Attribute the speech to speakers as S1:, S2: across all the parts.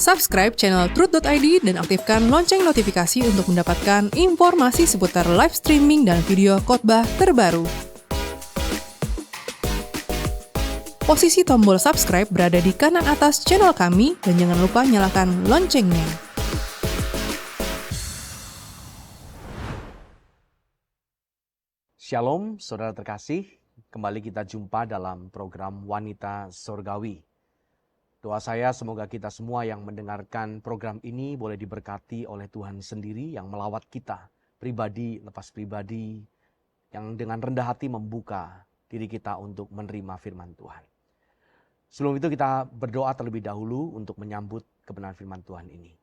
S1: Subscribe channel Truth.id dan aktifkan lonceng notifikasi untuk mendapatkan informasi seputar live streaming dan video khotbah terbaru. Posisi tombol subscribe berada di kanan atas channel kami dan jangan lupa nyalakan loncengnya.
S2: Shalom, saudara terkasih. Kembali kita jumpa dalam program Wanita Surgawi. Doa saya semoga kita semua yang mendengarkan program ini boleh diberkati oleh Tuhan sendiri yang melawat kita, pribadi lepas pribadi, yang dengan rendah hati membuka diri kita untuk menerima firman Tuhan. Sebelum itu kita berdoa terlebih dahulu untuk menyambut kebenaran firman Tuhan ini.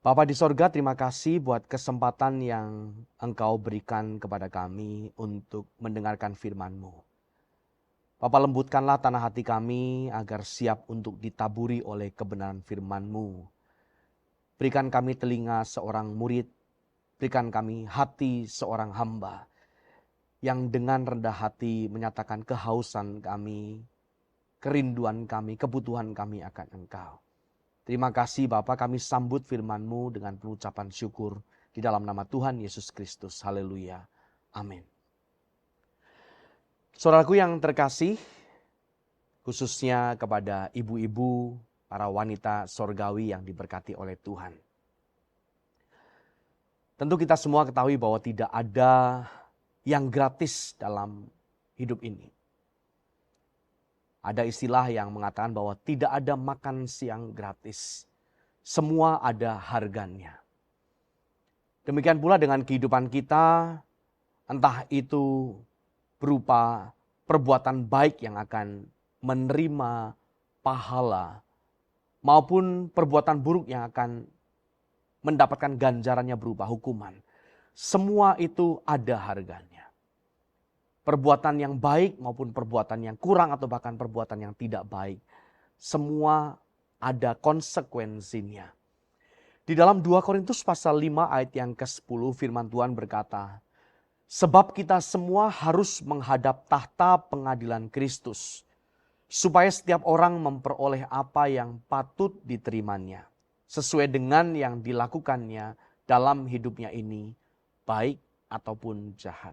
S2: Bapa di sorga, terima kasih buat kesempatan yang Engkau berikan kepada kami untuk mendengarkan firman-Mu. Bapa, lembutkanlah tanah hati kami agar siap untuk ditaburi oleh kebenaran firman-Mu. Berikan kami telinga seorang murid, berikan kami hati seorang hamba yang dengan rendah hati menyatakan kehausan kami, kerinduan kami, kebutuhan kami akan Engkau. Terima kasih Bapa, kami sambut firman-Mu dengan pengucapan syukur di dalam nama Tuhan Yesus Kristus. Haleluya. Amin. Saudaraku yang terkasih, khususnya kepada ibu-ibu, para wanita sorgawi yang diberkati oleh Tuhan. Tentu kita semua ketahui bahwa tidak ada yang gratis dalam hidup ini. Ada istilah yang mengatakan bahwa tidak ada makan siang gratis. Semua ada harganya. Demikian pula dengan kehidupan kita, entah itu berupa perbuatan baik yang akan menerima pahala, maupun perbuatan buruk yang akan mendapatkan ganjarannya berupa hukuman. Semua itu ada harganya. Perbuatan yang baik maupun perbuatan yang kurang atau bahkan perbuatan yang tidak baik, semua ada konsekuensinya. Di dalam 2 Korintus pasal 5 ayat yang ke-10 firman Tuhan berkata, sebab kita semua harus menghadap tahta pengadilan Kristus, supaya setiap orang memperoleh apa yang patut diterimanya, sesuai dengan yang dilakukannya dalam hidupnya ini, baik ataupun jahat.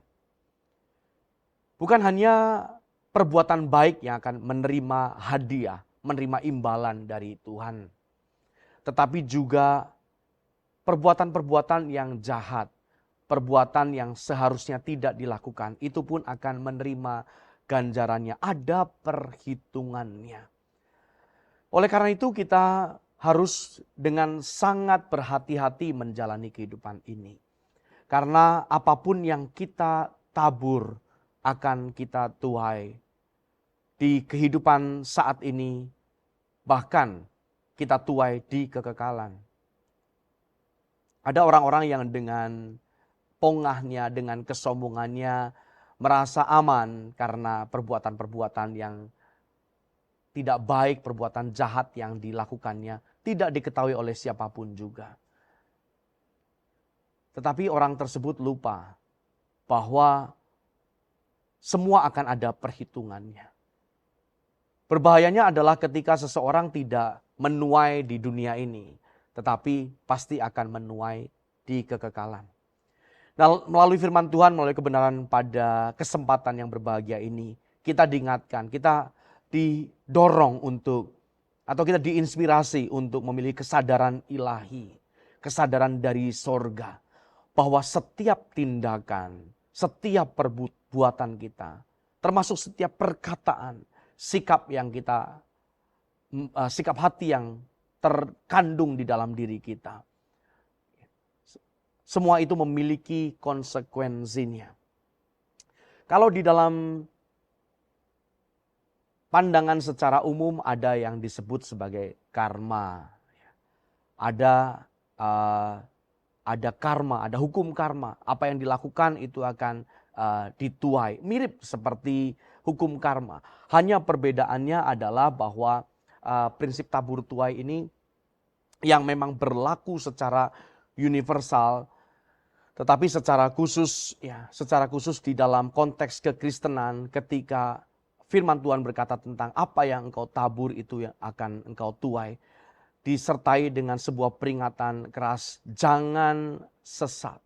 S2: Bukan hanya perbuatan baik yang akan menerima hadiah, menerima imbalan dari Tuhan, tetapi juga perbuatan-perbuatan yang jahat, perbuatan yang seharusnya tidak dilakukan, itu pun akan menerima ganjarannya, ada perhitungannya. Oleh karena itu kita harus dengan sangat berhati-hati menjalani kehidupan ini. Karena apapun yang kita tabur akan kita tuai di kehidupan saat ini, bahkan kita tuai di kekekalan. Ada orang-orang yang dengan pongahnya, dengan kesombongannya merasa aman karena perbuatan-perbuatan yang tidak baik, perbuatan jahat yang dilakukannya tidak diketahui oleh siapapun juga. Tetapi orang tersebut lupa bahwa semua akan ada perhitungannya. Berbahayanya adalah ketika seseorang tidak menuai di dunia ini, tetapi pasti akan menuai di kekekalan. Nah, melalui firman Tuhan, melalui kebenaran pada kesempatan yang berbahagia ini, kita diingatkan, kita didorong untuk, atau kita diinspirasi untuk memiliki kesadaran ilahi, kesadaran dari sorga, bahwa setiap tindakan, setiap perbuatan kita, termasuk setiap perkataan, sikap hati yang terkandung di dalam diri kita, semua itu memiliki konsekuensinya. Kalau di dalam pandangan secara umum ada yang disebut sebagai karma. Ada karma, ada hukum karma. Apa yang dilakukan itu akan dituai. Mirip seperti hukum karma. Hanya perbedaannya adalah bahwa prinsip tabur tuai ini yang memang berlaku secara universal, tetapi secara khusus di dalam konteks kekristenan, ketika firman Tuhan berkata tentang apa yang engkau tabur itu yang akan engkau tuai. disertai dengan sebuah peringatan keras, jangan sesat.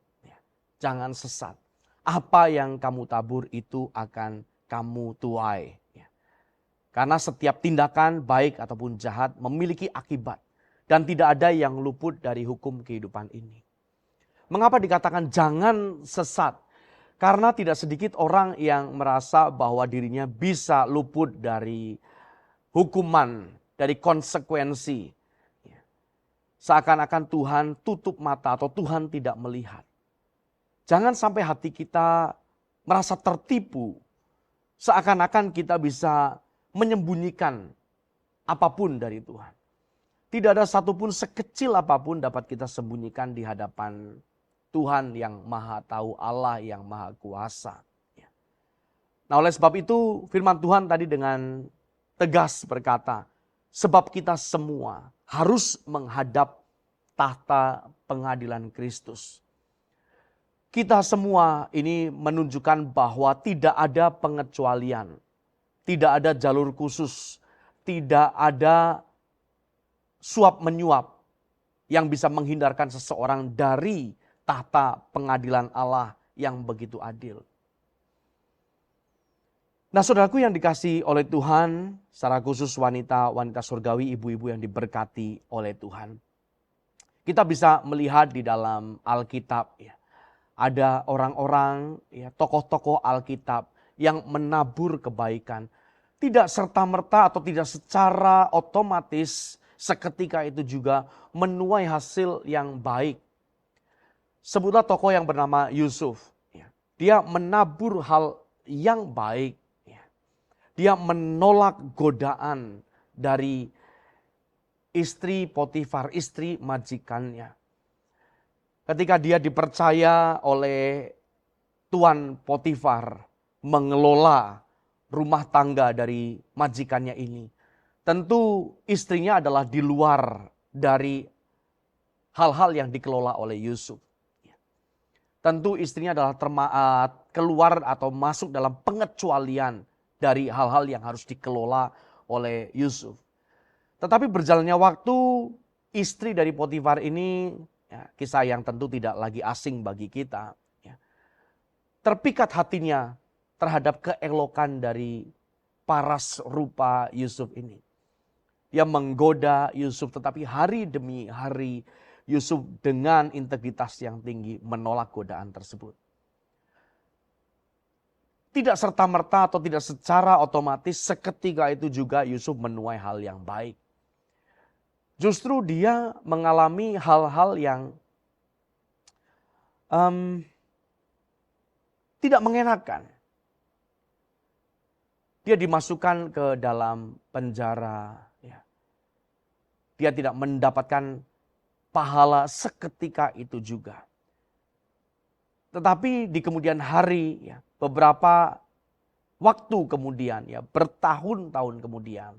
S2: Jangan sesat. Apa yang kamu tabur itu akan kamu tuai. Karena setiap tindakan baik ataupun jahat memiliki akibat. Dan tidak ada yang luput dari hukum kehidupan ini. Mengapa dikatakan jangan sesat? Karena tidak sedikit orang yang merasa bahwa dirinya bisa luput dari hukuman, dari konsekuensi. Seakan-akan Tuhan tutup mata atau Tuhan tidak melihat. Jangan sampai hati kita merasa tertipu. Seakan-akan kita bisa menyembunyikan apapun dari Tuhan. Tidak ada satupun sekecil apapun dapat kita sembunyikan di hadapan Tuhan yang maha tahu, Allah yang maha kuasa. Nah, oleh sebab itu firman Tuhan tadi dengan tegas berkata, sebab kita semua harus menghadap tahta pengadilan Kristus. Kita semua ini menunjukkan bahwa tidak ada pengecualian, tidak ada jalur khusus, tidak ada suap menyuap yang bisa menghindarkan seseorang dari tahta pengadilan Allah yang begitu adil. Nah, saudaraku yang dikasihi oleh Tuhan, secara khusus wanita surgawi, ibu-ibu yang diberkati oleh Tuhan. Kita bisa melihat di dalam Alkitab, ya, ada orang-orang, ya, tokoh-tokoh Alkitab yang menabur kebaikan. Tidak serta-merta atau tidak secara otomatis seketika itu juga menuai hasil yang baik. Sebutlah tokoh yang bernama Yusuf. Ya. Dia menabur hal yang baik. Dia menolak godaan dari istri Potifar, istri majikannya. Ketika dia dipercaya oleh Tuan Potifar mengelola rumah tangga dari majikannya ini. Tentu istrinya adalah di luar dari hal-hal yang dikelola oleh Yusuf. Tentu istrinya adalah keluar atau masuk dalam pengecualian dari hal-hal yang harus dikelola oleh Yusuf. Tetapi berjalannya waktu, istri dari Potifar ini, ya, kisah yang tentu tidak lagi asing bagi kita, ya, terpikat hatinya terhadap keelokan dari paras rupa Yusuf ini. Dia menggoda Yusuf, tetapi hari demi hari Yusuf dengan integritas yang tinggi menolak godaan tersebut. Tidak serta-merta atau tidak secara otomatis seketika itu juga Yusuf menuai hal yang baik. Justru dia mengalami hal-hal yang tidak mengenakan. Dia dimasukkan ke dalam penjara. Ya. Dia tidak mendapatkan pahala seketika itu juga. Tetapi di kemudian hari, ya, beberapa waktu kemudian, ya, bertahun-tahun kemudian,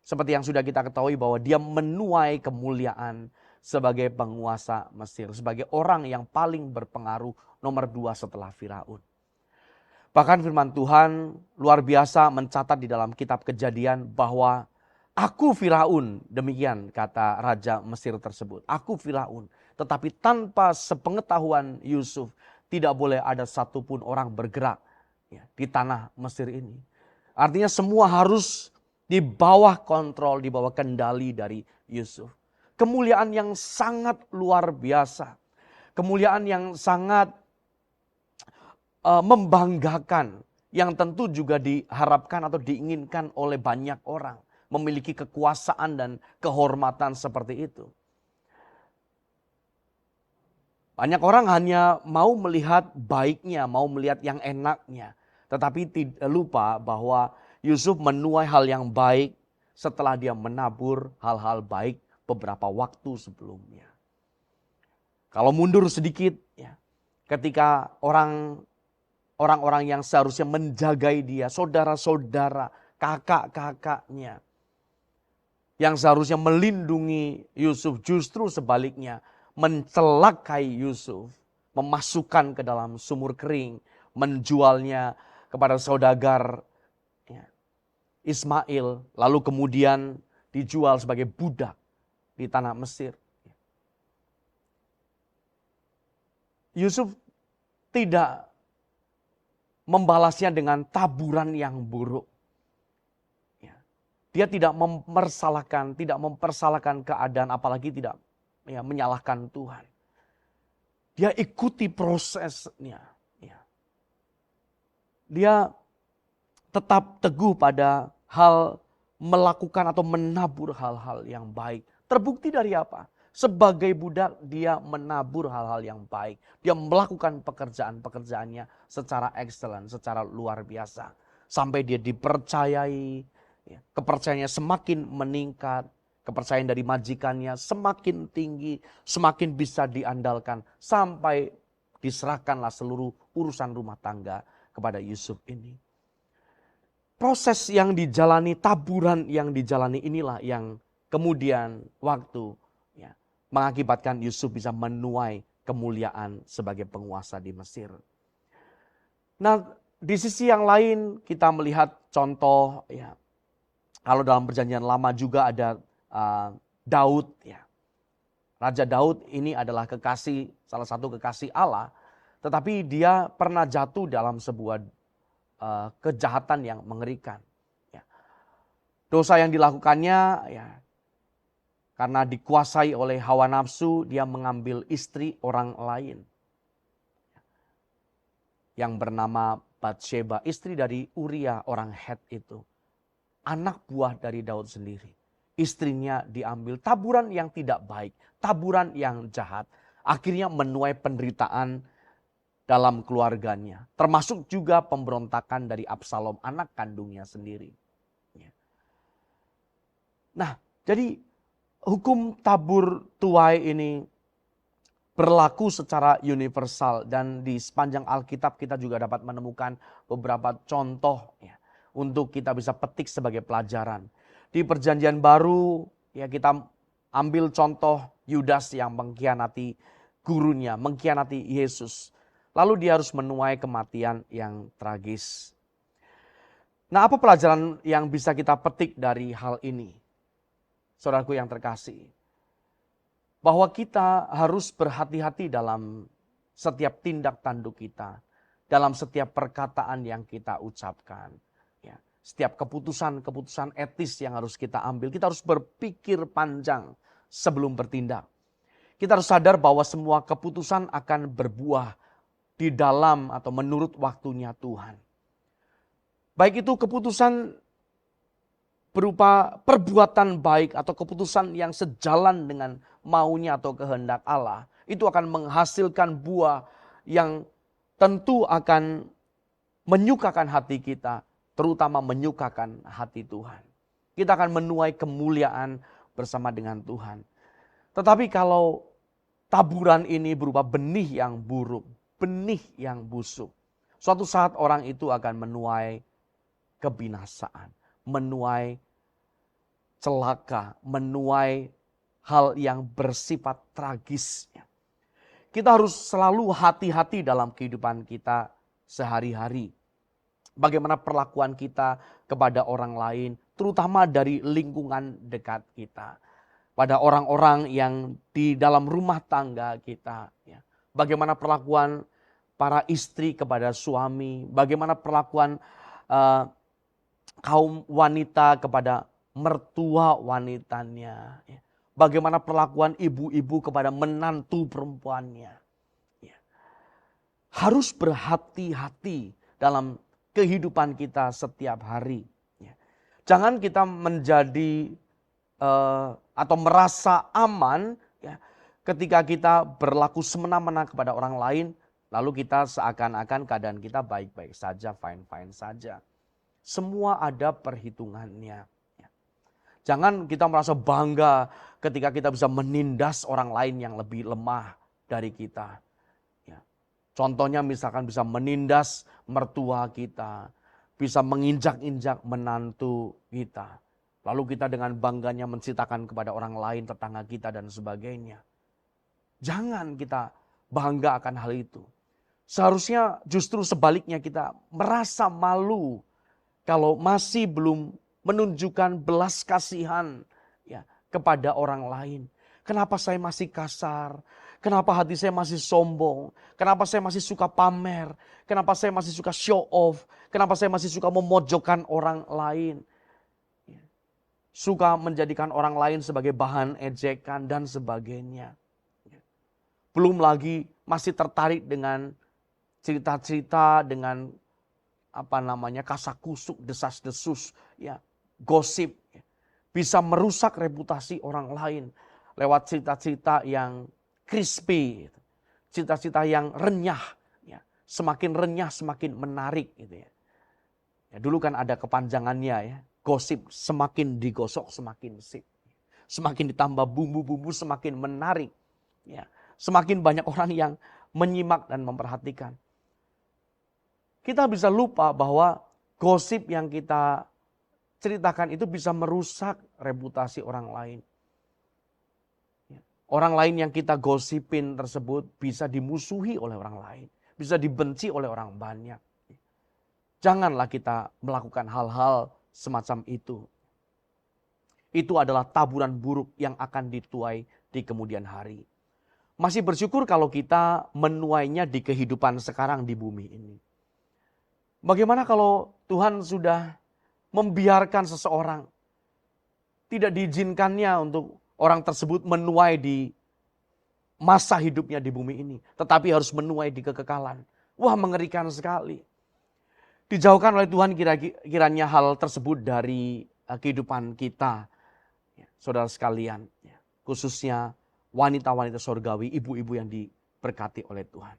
S2: seperti yang sudah kita ketahui bahwa dia menuai kemuliaan sebagai penguasa Mesir, sebagai orang yang paling berpengaruh nomor 2 setelah Firaun. Bahkan firman Tuhan luar biasa mencatat di dalam kitab Kejadian bahwa aku Firaun, demikian kata Raja Mesir tersebut. Aku Firaun. Tetapi tanpa sepengetahuan Yusuf tidak boleh ada satupun orang bergerak, ya, di tanah Mesir ini. Artinya semua harus di bawah kontrol, di bawah kendali dari Yusuf. Kemuliaan yang sangat luar biasa. Kemuliaan yang sangat membanggakan. Yang tentu juga diharapkan atau diinginkan oleh banyak orang. Memiliki kekuasaan dan kehormatan seperti itu. Banyak orang hanya mau melihat baiknya, mau melihat yang enaknya. Tetapi tidak lupa bahwa Yusuf menuai hal yang baik setelah dia menabur hal-hal baik beberapa waktu sebelumnya. Kalau mundur sedikit, ya, ketika orang-orang yang seharusnya menjagai dia, saudara-saudara, kakak-kakaknya, yang seharusnya melindungi Yusuf, justru sebaliknya mencelakai Yusuf, memasukkan ke dalam sumur kering, menjualnya kepada saudagar, ya, Ismail, lalu kemudian dijual sebagai budak di tanah Mesir. Yusuf tidak membalasnya dengan taburan yang buruk. Dia tidak mempersalahkan keadaan, apalagi tidak menyalahkan Tuhan. Dia ikuti prosesnya. Dia tetap teguh pada hal melakukan atau menabur hal-hal yang baik. Terbukti dari apa? Sebagai budak dia menabur hal-hal yang baik. Dia melakukan pekerjaan-pekerjaannya secara excellent, secara luar biasa. Sampai dia dipercayai, kepercayaannya semakin meningkat. Kepercayaan dari majikannya semakin tinggi, semakin bisa diandalkan. Sampai diserahkanlah seluruh urusan rumah tangga kepada Yusuf ini. Proses yang dijalani, taburan yang dijalani inilah yang kemudian waktu mengakibatkan Yusuf bisa menuai kemuliaan sebagai penguasa di Mesir. Nah, di sisi yang lain kita melihat contoh kalau dalam Perjanjian Lama juga ada Daud. Raja Daud ini adalah salah satu kekasih Allah, tetapi dia pernah jatuh dalam sebuah kejahatan yang mengerikan. Dosa yang dilakukannya karena dikuasai oleh hawa nafsu, dia mengambil istri orang lain yang bernama Batsheba, istri dari Uria orang Het itu. Anak buah dari Daud sendiri. Istrinya diambil, taburan yang tidak baik, taburan yang jahat. Akhirnya menuai penderitaan dalam keluarganya. Termasuk juga pemberontakan dari Absalom, anak kandungnya sendiri. Nah, jadi hukum tabur tuai ini berlaku secara universal. Dan di sepanjang Alkitab kita juga dapat menemukan beberapa contoh untuk kita bisa petik sebagai pelajaran. Di Perjanjian Baru kita ambil contoh Yudas yang mengkhianati gurunya, mengkhianati Yesus. Lalu dia harus menuai kematian yang tragis. Nah, apa pelajaran yang bisa kita petik dari hal ini? Saudaraku yang terkasih. Bahwa kita harus berhati-hati dalam setiap tindak tanduk kita. Dalam setiap perkataan yang kita ucapkan. Setiap keputusan-keputusan etis yang harus kita ambil. Kita harus berpikir panjang sebelum bertindak. Kita harus sadar bahwa semua keputusan akan berbuah di dalam atau menurut waktunya Tuhan. Baik itu keputusan berupa perbuatan baik atau keputusan yang sejalan dengan maunya atau kehendak Allah. Itu akan menghasilkan buah yang tentu akan menyukakan hati kita. Terutama menyukakan hati Tuhan. Kita akan menuai kemuliaan bersama dengan Tuhan. Tetapi kalau taburan ini berupa benih yang buruk, benih yang busuk, suatu saat orang itu akan menuai kebinasaan, menuai celaka, menuai hal yang bersifat tragis. Kita harus selalu hati-hati dalam kehidupan kita sehari-hari. Bagaimana perlakuan kita kepada orang lain, terutama dari lingkungan dekat kita. Pada orang-orang yang di dalam rumah tangga kita. Bagaimana perlakuan para istri kepada suami, bagaimana perlakuan kaum wanita kepada mertua wanitanya. Bagaimana perlakuan ibu-ibu kepada menantu perempuannya. Harus berhati-hati dalam kehidupan kita setiap hari. Jangan kita menjadi atau merasa aman ketika kita berlaku semena-mena kepada orang lain, lalu kita seakan-akan keadaan kita baik-baik saja, fine-fine saja. Semua ada perhitungannya. Jangan kita merasa bangga ketika kita bisa menindas orang lain yang lebih lemah dari kita. Contohnya misalkan bisa menindas mertua kita, bisa menginjak-injak menantu kita. Lalu kita dengan bangganya menceritakan kepada orang lain, tetangga kita dan sebagainya. Jangan kita bangga akan hal itu. Seharusnya justru sebaliknya kita merasa malu kalau masih belum menunjukkan belas kasihan kepada orang lain. Kenapa saya masih kasar? Kenapa hati saya masih sombong? Kenapa saya masih suka pamer? Kenapa saya masih suka show off? Kenapa saya masih suka memojokkan orang lain? Suka menjadikan orang lain sebagai bahan ejekan dan sebagainya. Belum lagi masih tertarik dengan cerita-cerita, dengan kasakusuk, desas-desus, ya, gosip, ya. Bisa merusak reputasi orang lain lewat cerita-cerita yang crispy, cerita-cerita yang renyah, ya. Semakin renyah semakin menarik, gitu ya. Ya, dulu kan ada kepanjangannya, ya, gosip semakin digosok semakin sip, semakin ditambah bumbu-bumbu semakin menarik, ya. Semakin banyak orang yang menyimak dan memperhatikan. Kita bisa lupa bahwa gosip yang kita ceritakan itu bisa merusak reputasi orang lain. Orang lain yang kita gosipin tersebut bisa dimusuhi oleh orang lain. Bisa dibenci oleh orang banyak. Janganlah kita melakukan hal-hal semacam itu. Itu adalah taburan buruk yang akan dituai di kemudian hari. Masih bersyukur kalau kita menuainya di kehidupan sekarang di bumi ini. Bagaimana kalau Tuhan sudah membiarkan seseorang, tidak diizinkannya untuk orang tersebut menuai di masa hidupnya di bumi ini, tetapi harus menuai di kekekalan. Wah, mengerikan sekali. Dijauhkan oleh Tuhan kiranya hal tersebut dari kehidupan kita, ya, saudara sekalian, ya, khususnya wanita-wanita surgawi, ibu-ibu yang diberkati oleh Tuhan.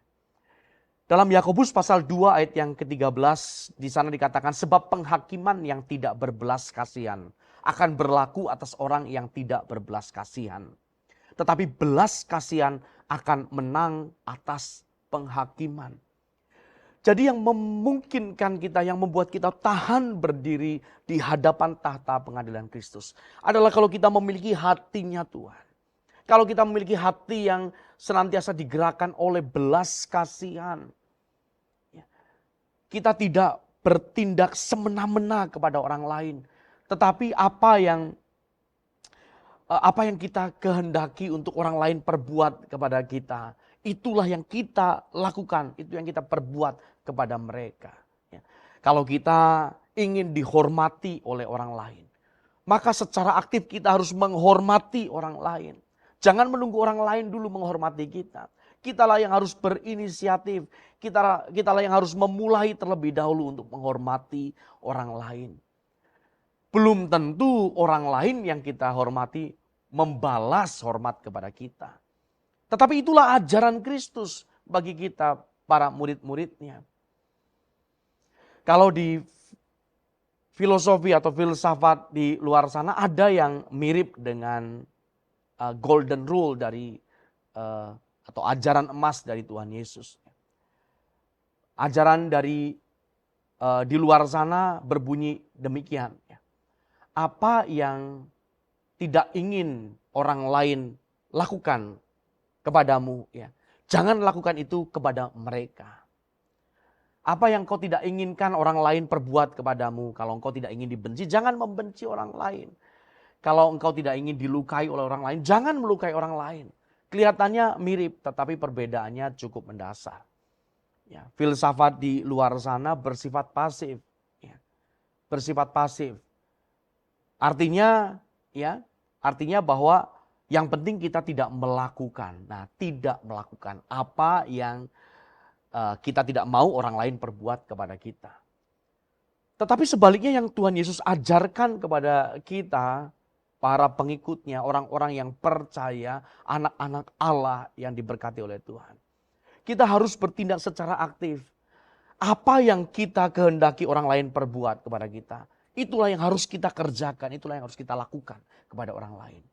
S2: Dalam Yakobus pasal 2 ayat yang ke-13, di sana dikatakan, sebab penghakiman yang tidak berbelas kasihan akan berlaku atas orang yang tidak berbelas kasihan. Tetapi belas kasihan akan menang atas penghakiman. Jadi yang memungkinkan kita, yang membuat kita tahan berdiri di hadapan tahta pengadilan Kristus adalah kalau kita memiliki hatinya Tuhan. Kalau kita memiliki hati yang senantiasa digerakkan oleh belas kasihan. Kita tidak bertindak semena-mena kepada orang lain. Tetapi apa yang kita kehendaki untuk orang lain perbuat kepada kita, itulah yang kita lakukan, itu yang kita perbuat kepada mereka. Kalau kita ingin dihormati oleh orang lain, maka secara aktif kita harus menghormati orang lain. Jangan menunggu orang lain dulu menghormati kita. Kitalah yang harus berinisiatif. Kitalah yang harus memulai terlebih dahulu untuk menghormati orang lain. Belum tentu orang lain yang kita hormati membalas hormat kepada kita. Tetapi itulah ajaran Kristus bagi kita, para murid-muridnya. Kalau di filosofi atau filsafat di luar sana ada yang mirip dengan golden rule dari atau ajaran emas dari Tuhan Yesus. Ajaran dari di luar sana berbunyi demikian. Apa yang tidak ingin orang lain lakukan kepadamu, ya, jangan lakukan itu kepada mereka. Apa yang kau tidak inginkan orang lain perbuat kepadamu, kalau engkau tidak ingin dibenci, jangan membenci orang lain. Kalau engkau tidak ingin dilukai oleh orang lain, jangan melukai orang lain. Kelihatannya mirip, tetapi perbedaannya cukup mendasar. Ya, filsafat di luar sana bersifat pasif. Ya, bersifat pasif. Artinya bahwa yang penting kita tidak melakukan. Nah, tidak melakukan apa yang kita tidak mau orang lain perbuat kepada kita. Tetapi sebaliknya yang Tuhan Yesus ajarkan kepada kita, para pengikutnya, orang-orang yang percaya, anak-anak Allah yang diberkati oleh Tuhan. Kita harus bertindak secara aktif. Apa yang kita kehendaki orang lain perbuat kepada kita, itulah yang harus kita kerjakan, itulah yang harus kita lakukan kepada orang lain.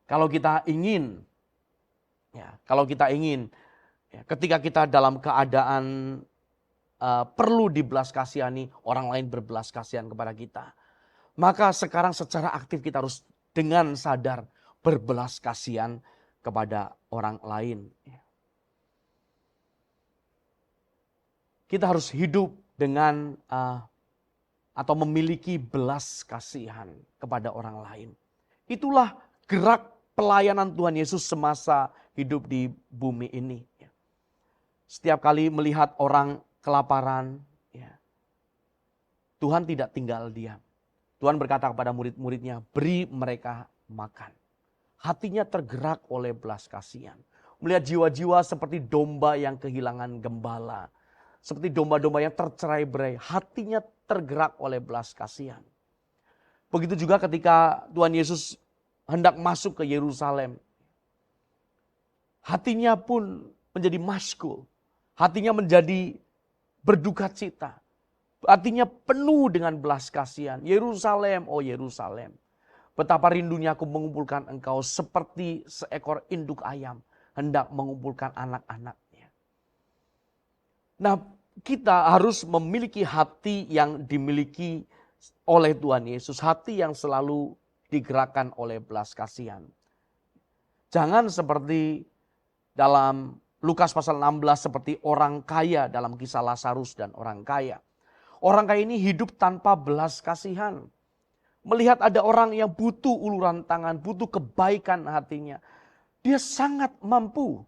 S2: Kalau kita ingin, ketika kita dalam keadaan perlu dibelas kasihani, orang lain berbelas kasihan kepada kita, maka sekarang secara aktif kita harus dengan sadar berbelas kasihan kepada orang lain. Kita harus hidup dengan atau memiliki belas kasihan kepada orang lain. Itulah gerak pelayanan Tuhan Yesus semasa hidup di bumi ini. Setiap kali melihat orang kelaparan, Tuhan tidak tinggal diam. Tuhan berkata kepada murid-muridnya, beri mereka makan. Hatinya tergerak oleh belas kasihan. Melihat jiwa-jiwa seperti domba yang kehilangan gembala. Seperti domba-domba yang tercerai-berai. Hatinya tergerak oleh belas kasihan. Begitu juga ketika Tuhan Yesus hendak masuk ke Yerusalem. Hatinya pun menjadi maskul. Hatinya menjadi berduka cita. Hatinya penuh dengan belas kasihan. Yerusalem, oh Yerusalem. Betapa rindunya aku mengumpulkan engkau seperti seekor induk ayam hendak mengumpulkan anak-anaknya. Nah, kita harus memiliki hati yang dimiliki oleh Tuhan Yesus. Hati yang selalu digerakkan oleh belas kasihan. Jangan seperti dalam Lukas pasal 16 seperti orang kaya dalam kisah Lazarus dan orang kaya. Orang kaya ini hidup tanpa belas kasihan. Melihat ada orang yang butuh uluran tangan, butuh kebaikan hatinya. Dia sangat mampu.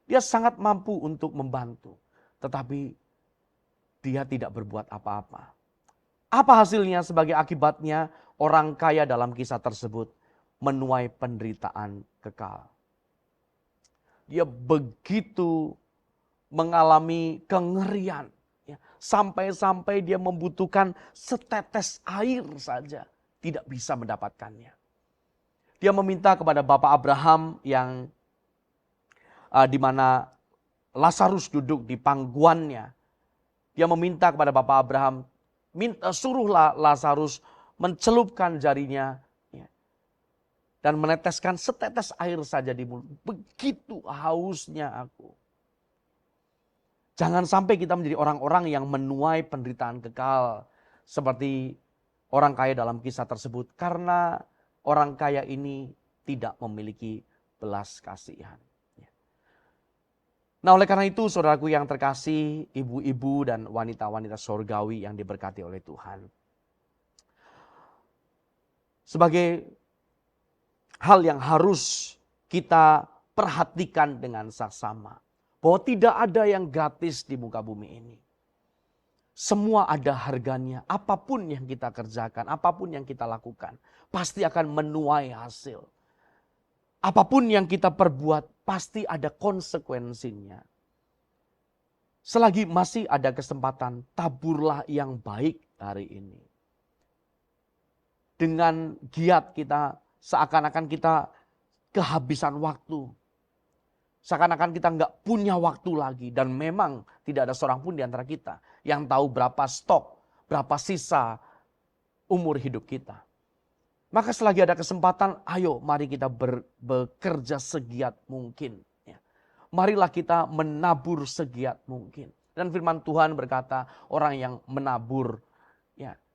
S2: Dia sangat mampu untuk membantu. Tetapi dia tidak berbuat apa-apa. Apa hasilnya sebagai akibatnya? Orang kaya dalam kisah tersebut menuai penderitaan kekal. Dia begitu mengalami kengerian. Sampai-sampai dia membutuhkan setetes air saja. Tidak bisa mendapatkannya. Dia meminta kepada Bapak Abraham yang di mana Lazarus duduk di pangkuannya. Dia meminta kepada Bapak Abraham, suruhlah Lazarus mencelupkan jarinya dan meneteskan setetes air saja di mulut. Begitu hausnya aku. Jangan sampai kita menjadi orang-orang yang menuai penderitaan kekal seperti orang kaya dalam kisah tersebut. Karena orang kaya ini tidak memiliki belas kasihan. Nah, oleh karena itu saudaraku yang terkasih, ibu-ibu dan wanita-wanita surgawi yang diberkati oleh Tuhan. Sebagai hal yang harus kita perhatikan dengan saksama. Bahwa tidak ada yang gratis di muka bumi ini. Semua ada harganya. Apapun yang kita kerjakan, apapun yang kita lakukan, pasti akan menuai hasil. Apapun yang kita perbuat, pasti ada konsekuensinya. Selagi masih ada kesempatan, taburlah yang baik hari ini. Dengan giat kita, seakan-akan kita kehabisan waktu. Seakan-akan kita nggak punya waktu lagi. Dan memang tidak ada seorang pun di antara kita yang tahu berapa stok, berapa sisa umur hidup kita. Maka selagi ada kesempatan, ayo mari kita bekerja segiat mungkin. Marilah kita menabur segiat mungkin. Dan firman Tuhan berkata, orang yang menabur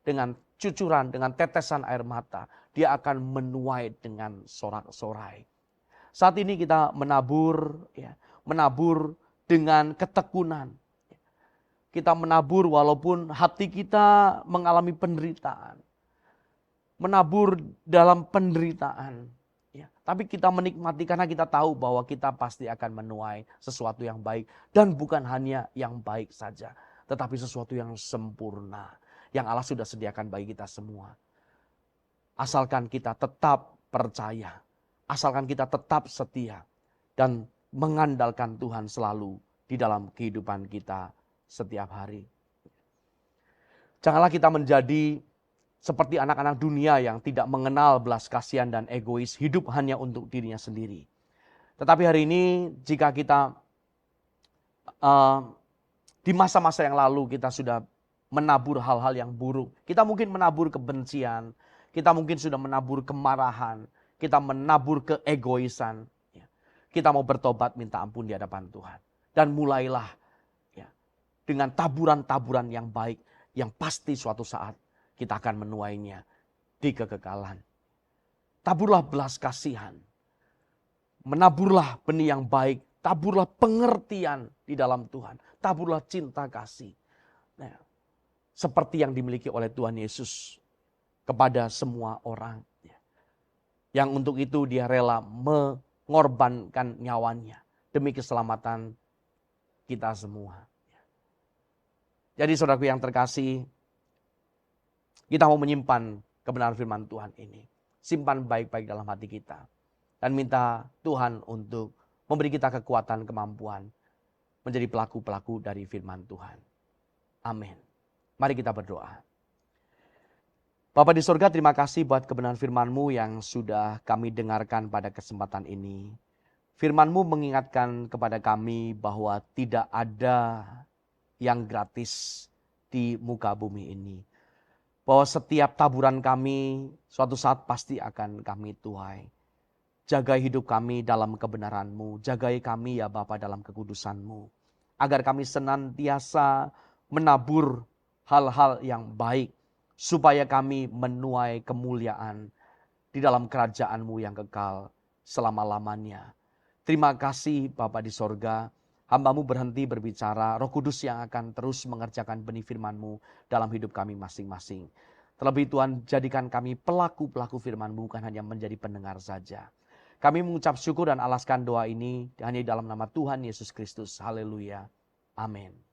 S2: dengan cucuran, dengan tetesan air mata, dia akan menuai dengan sorak-sorai. Saat ini kita menabur dengan ketekunan. Kita menabur walaupun hati kita mengalami penderitaan. Menabur dalam penderitaan. Tapi kita menikmati karena kita tahu bahwa kita pasti akan menuai sesuatu yang baik. Dan bukan hanya yang baik saja. Tetapi sesuatu yang sempurna. Yang Allah sudah sediakan bagi kita semua. Asalkan kita tetap percaya. Asalkan kita tetap setia. Dan mengandalkan Tuhan selalu di dalam kehidupan kita setiap hari. Janganlah kita menjadi seperti anak-anak dunia yang tidak mengenal belas kasihan dan egois, hidup hanya untuk dirinya sendiri. Tetapi hari ini jika kita di masa-masa yang lalu kita sudah menabur hal-hal yang buruk. Kita mungkin menabur kebencian, kita mungkin sudah menabur kemarahan, kita menabur keegoisan. Kita mau bertobat minta ampun di hadapan Tuhan. Dan mulailah dengan taburan-taburan yang baik, yang pasti suatu saat kita akan menuainya di kekekalan. Taburlah belas kasihan. Menaburlah benih yang baik. Taburlah pengertian di dalam Tuhan. Taburlah cinta kasih. Nah, seperti yang dimiliki oleh Tuhan Yesus kepada semua orang. Yang untuk itu dia rela mengorbankan nyawanya demi keselamatan kita semua. Jadi saudaraku yang terkasih, kita mau menyimpan kebenaran firman Tuhan ini. Simpan baik-baik dalam hati kita. Dan minta Tuhan untuk memberi kita kekuatan, kemampuan menjadi pelaku-pelaku dari firman Tuhan. Amin. Mari kita berdoa. Bapa di surga, terima kasih buat kebenaran firman-Mu yang sudah kami dengarkan pada kesempatan ini. Firman-Mu mengingatkan kepada kami bahwa tidak ada yang gratis di muka bumi ini. Bahwa setiap taburan kami suatu saat pasti akan kami tuai. Jagai hidup kami dalam kebenaran-Mu. Jagai kami ya Bapa dalam kekudusan-Mu. Agar kami senantiasa menabur hal-hal yang baik. Supaya kami menuai kemuliaan di dalam kerajaan-Mu yang kekal selama-lamanya. Terima kasih Bapa di sorga. Hamba-Mu berhenti berbicara. Roh Kudus yang akan terus mengerjakan benih firman-Mu dalam hidup kami masing-masing. Terlebih Tuhan, jadikan kami pelaku-pelaku firman-Mu, bukan hanya menjadi pendengar saja. Kami mengucap syukur dan alaskan doa ini hanya dalam nama Tuhan Yesus Kristus. Haleluya. Amin.